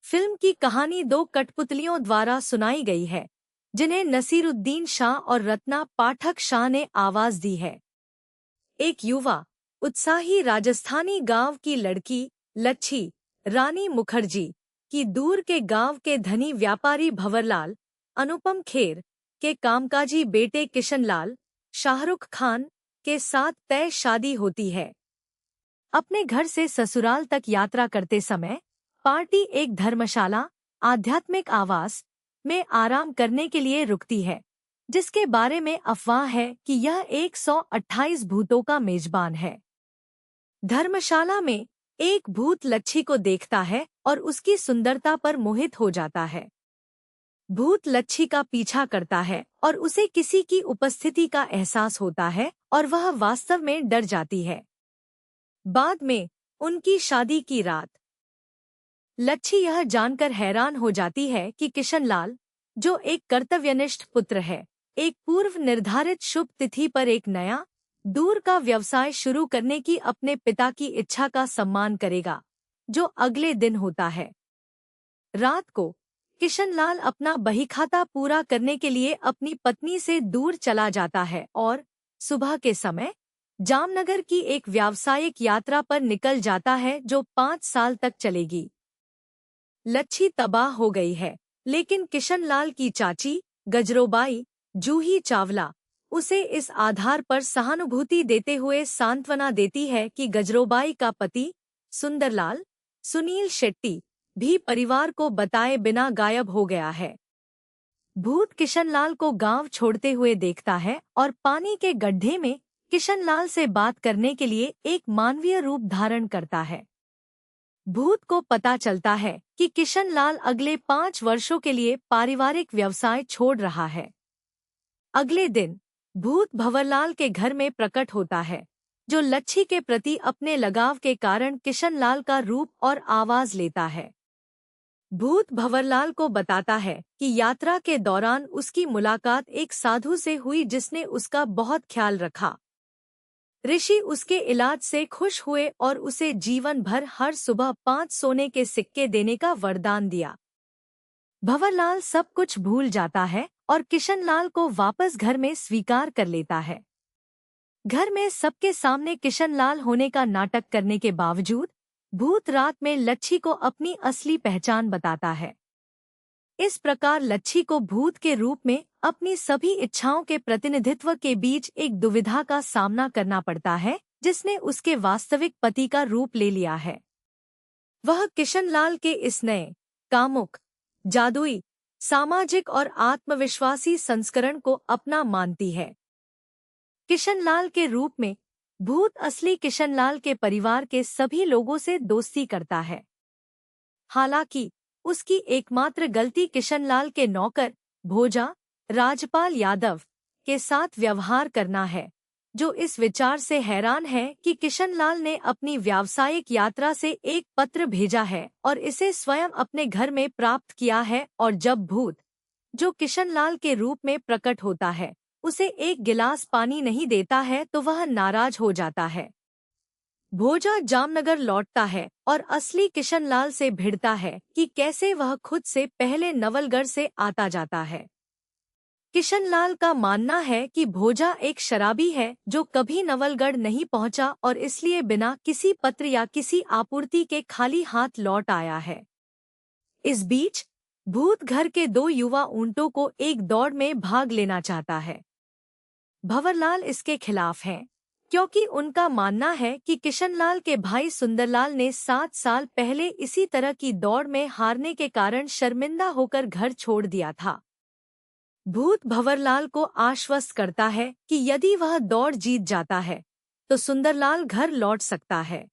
Film की कहानी दो कठपुतलियों द्वारा सुनाई गई है, जिन्हें नसीरुद्दीन शाह और रत्ना पाठक शाह ने आवाज दी है। एक युवा, उत्साही राजस्थानी गांव की लड़की लच्छी रानी मुखर्जी की दूर के गांव के धनी व्यापारी भंवरलाल अनुपम खेर के कामकाजी बेटे किशनलाल शाहरुख खान के साथ तय शादी होती है। अपने घर से ससुराल तक यात्रा करते समय पार्टी एक धर्मशाला आध्यात्मिक आवास में आराम करने के लिए रुकती है, जिसके बारे में अफवाह है कि यह 128 भूतों का मेजबान है। धर्मशाला में एक भूत लच्छी को देखता है और उसकी सुंदरता पर मोहित हो जाता है। भूत लच्छी का पीछा करता है और उसे किसी की उपस्थिति का एहसास होता है और वह वास्तव में डर जाती है। बाद में उनकी शादी की रात लच्छी यह जानकर हैरान हो जाती है कि किशनलाल, जो एक कर्तव्यनिष्ठ पुत्र है, एक पूर्व निर्धारित शुभ तिथि पर एक नया दूर का व्यवसाय शुरू करने की अपने पिता की इच्छा का सम्मान करेगा, जो अगले दिन होता है। रात को किशनलाल अपना बहीखाता पूरा करने के लिए अपनी पत्नी से दूर चला जाता है और सुबह के समय जामनगर की एक व्यावसायिक यात्रा पर निकल जाता है, जो 5 साल तक चलेगी। लच्छी तबाह हो गई है, लेकिन किशनलाल की चाची गजरोबाई जूही चावला उसे इस आधार पर सहानुभूति देते हुए सांत्वना देती है कि गजरोबाई का पति सुंदरलाल सुनील शेट्टी भी परिवार को बताए बिना गायब हो गया है। भूत किशनलाल को गांव छोड़ते हुए देखता है और पानी के गड्ढे में किशनलाल से बात करने के लिए एक मानवीय रूप धारण करता है। भूत को पता चलता है कि किशनलाल अगले 5 वर्षों के लिए पारिवारिक व्यवसाय छोड़ रहा है। अगले दिन भूत भंवरलाल के घर में प्रकट होता है, जो लच्छी के प्रति अपने लगाव के कारण किशनलाल का रूप और आवाज लेता है। भूत भंवरलाल को बताता है कि यात्रा के दौरान उसकी मुलाकात एक साधु से हुई जिसने उसका बहुत ख्याल रखा। ऋषि उसके इलाज से खुश हुए और उसे जीवन भर हर सुबह 5 सोने के सिक्के देने का वरदान दिया। भंवरलाल सब कुछ भूल जाता है और किशनलाल को वापस घर में स्वीकार कर लेता है। घर में सबके सामने किशनलाल होने का नाटक करने के बावजूद भूत रात में लच्छी को अपनी असली पहचान बताता है। इस प्रकार लच्छी को भूत के रूप में अपनी सभी इच्छाओं के प्रतिनिधित्व के बीच एक दुविधा का सामना करना पड़ता है, जिसने उसके वास्तविक पति का रूप ले लिया है। वह किशनलाल के इस नए, कामुक, जादुई, सामाजिक और आत्मविश्वासी संस्करण को अपना मानती है। किशनलाल के रूप में भूत असली किशनलाल के परिवार के सभी लोगों से दोस्ती करता है। हालांकि उसकी एकमात्र गलती किशनलाल के नौकर भोजा राजपाल यादव के साथ व्यवहार करना है, जो इस विचार से हैरान है कि किशनलाल ने अपनी व्यावसायिक यात्रा से एक पत्र भेजा है और इसे स्वयं अपने घर में प्राप्त किया है, और जब भूत, जो किशनलाल के रूप में प्रकट होता है, उसे एक गिलास पानी नहीं देता है तो वह नाराज हो जाता है। भोजा जामनगर लौटता है और असली किशनलाल से भिड़ता है कि कैसे वह खुद से पहले नवलगढ़ से आता जाता है। किशनलाल का मानना है कि भोजा एक शराबी है जो कभी नवलगढ़ नहीं पहुंचा और इसलिए बिना किसी पत्र या किसी आपूर्ति के खाली हाथ लौट आया है। इस बीच भूत घर के 2 युवा ऊंटों को एक दौड़ में भाग लेना चाहता है। भंवरलाल इसके खिलाफ हैं, क्योंकि उनका मानना है कि किशनलाल के भाई सुंदरलाल ने 7 साल पहले इसी तरह की दौड़ में हारने के कारण शर्मिंदा होकर घर छोड़ दिया था। भूत भंवरलाल को आश्वस्त करता है कि यदि वह दौड़ जीत जाता है तो सुंदरलाल घर लौट सकता है।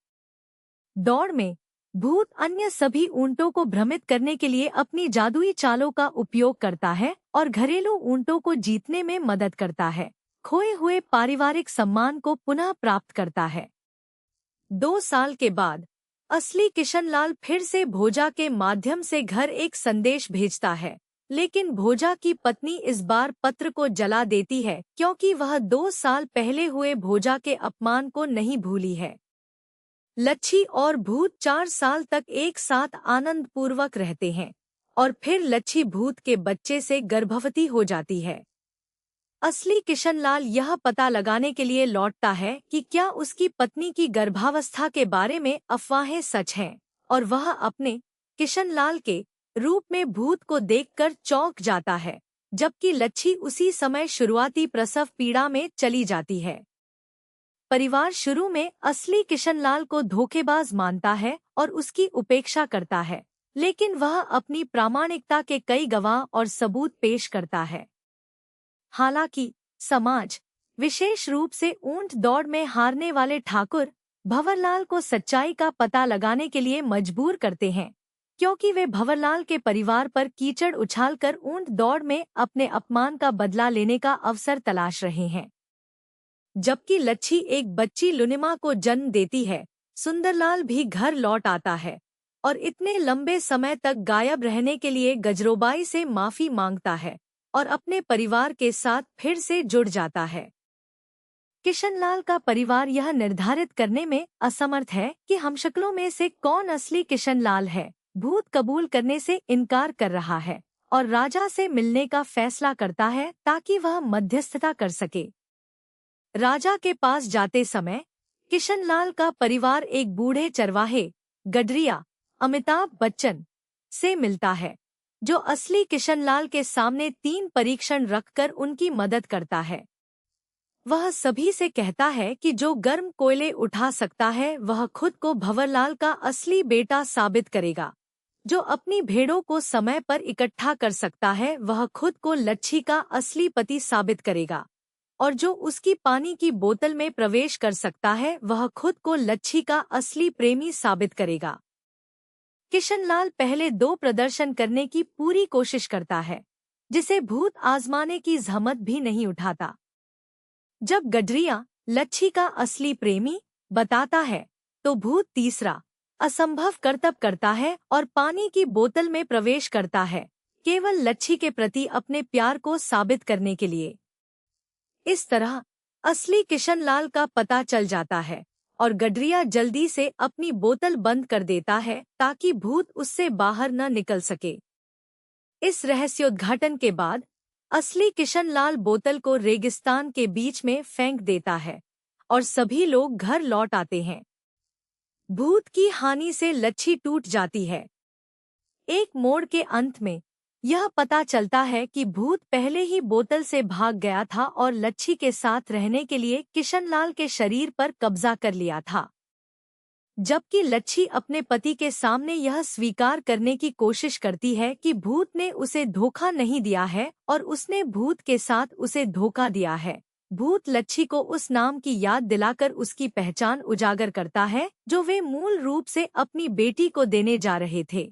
दौड़ में भूत अन्य सभी ऊंटों को भ्रमित करने के लिए अपनी जादुई चालों का उपयोग करता है और घरेलू ऊंटों को जीतने में मदद करता है, खोए हुए पारिवारिक सम्मान को पुनः प्राप्त करता है। 2 साल के बाद असली किशनलाल फिर से भोजा के माध्यम से घर एक संदेश भेजता है, लेकिन भोजा की पत्नी इस बार पत्र को जला देती है क्योंकि वह 2 साल पहले हुए भोजा के अपमान को नहीं भूली है। लच्छी और भूत 4 साल तक एक साथ आनंद पूर्वक रहते हैं और फिर लच्छी भूत के बच्चे से गर्भवती हो जाती है। असली किशनलाल यह पता लगाने के लिए लौटता है कि क्या उसकी पत्नी की गर्भावस्था के बारे में अफवाहें सच हैं, और वह अपने किशनलाल के रूप में भूत को देखकर चौंक जाता है, जबकि लच्छी उसी समय शुरुआती प्रसव पीड़ा में चली जाती है। परिवार शुरू में असली किशनलाल को धोखेबाज मानता है और उसकी उपेक्षा करता है, लेकिन वह अपनी प्रामाणिकता के कई गवाह और सबूत पेश करता है। हालांकि समाज, विशेष रूप से ऊंट दौड़ में हारने वाले ठाकुर, भंवरलाल को सच्चाई का पता लगाने के लिए मजबूर करते हैं, क्योंकि वे भंवरलाल के परिवार पर कीचड़ उछालकर ऊंट दौड़ में अपने अपमान का बदला लेने का अवसर तलाश रहे हैं। जबकि लच्छी एक बच्ची लुनिमा को जन्म देती है, सुंदरलाल भी घर लौट आता है और इतने लंबे समय तक गायब रहने के लिए गजरोबाई से माफी मांगता है और अपने परिवार के साथ फिर से जुड़ जाता है। किशनलाल का परिवार यह निर्धारित करने में असमर्थ है कि हमशक्लों में से कौन असली किशनलाल है। भूत कबूल करने से इनकार कर रहा है और राजा से मिलने का फैसला करता है ताकि वह मध्यस्थता कर सके। राजा के पास जाते समय किशनलाल का परिवार एक बूढ़े चरवाहे गडरिया अमिताभ बच्चन से मिलता है, जो असली किशनलाल के सामने 3 परीक्षण रखकर उनकी मदद करता है। वह सभी से कहता है कि जो गर्म कोयले उठा सकता है वह खुद को भंवरलाल का असली बेटा साबित करेगा, जो अपनी भेड़ों को समय पर इकट्ठा कर सकता है वह खुद को लच्छी का असली पति साबित करेगा, और जो उसकी पानी की बोतल में प्रवेश कर सकता है वह खुद को लच्छी का असली प्रेमी साबित करेगा। किशनलाल पहले 2 प्रदर्शन करने की पूरी कोशिश करता है, जिसे भूत आजमाने की जहमत भी नहीं उठाता। जब गडरिया लच्छी का असली प्रेमी बताता है, तो भूत तीसरा असंभव करतब करता है और पानी की बोतल में प्रवेश करता है, केवल लच्छी के प्रति अपने प्यार को साबित करने के लिए। इस तरह असली किशनलाल का पता चल जाता है और गडरिया जल्दी से अपनी बोतल बंद कर देता है ताकि भूत उससे बाहर न निकल सके। इस रहस्योद्घाटन के बाद असली किशनलाल बोतल को रेगिस्तान के बीच में फेंक देता है और सभी लोग घर लौट आते हैं। भूत की हानि से लच्छी टूट जाती है। एक मोड़ के अंत में यह पता चलता है कि भूत पहले ही बोतल से भाग गया था और लच्छी के साथ रहने के लिए किशनलाल के शरीर पर कब्जा कर लिया था। जबकि लच्छी अपने पति के सामने यह स्वीकार करने की कोशिश करती है कि भूत ने उसे धोखा नहीं दिया है और उसने भूत के साथ उसे धोखा दिया है। भूत लच्छी को उस नाम की याद दिलाकर उसकी पहचान उजागर करता है जो वे मूल रूप से अपनी बेटी को देने जा रहे थे।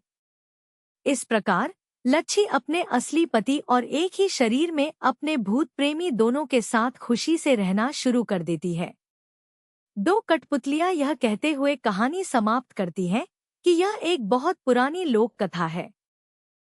इस प्रकार लच्छी अपने असली पति और एक ही शरीर में अपने भूत प्रेमी दोनों के साथ खुशी से रहना शुरू कर देती है। 2 कठपुतलियां यह कहते हुए कहानी समाप्त करती हैं कि यह एक बहुत पुरानी लोक कथा है,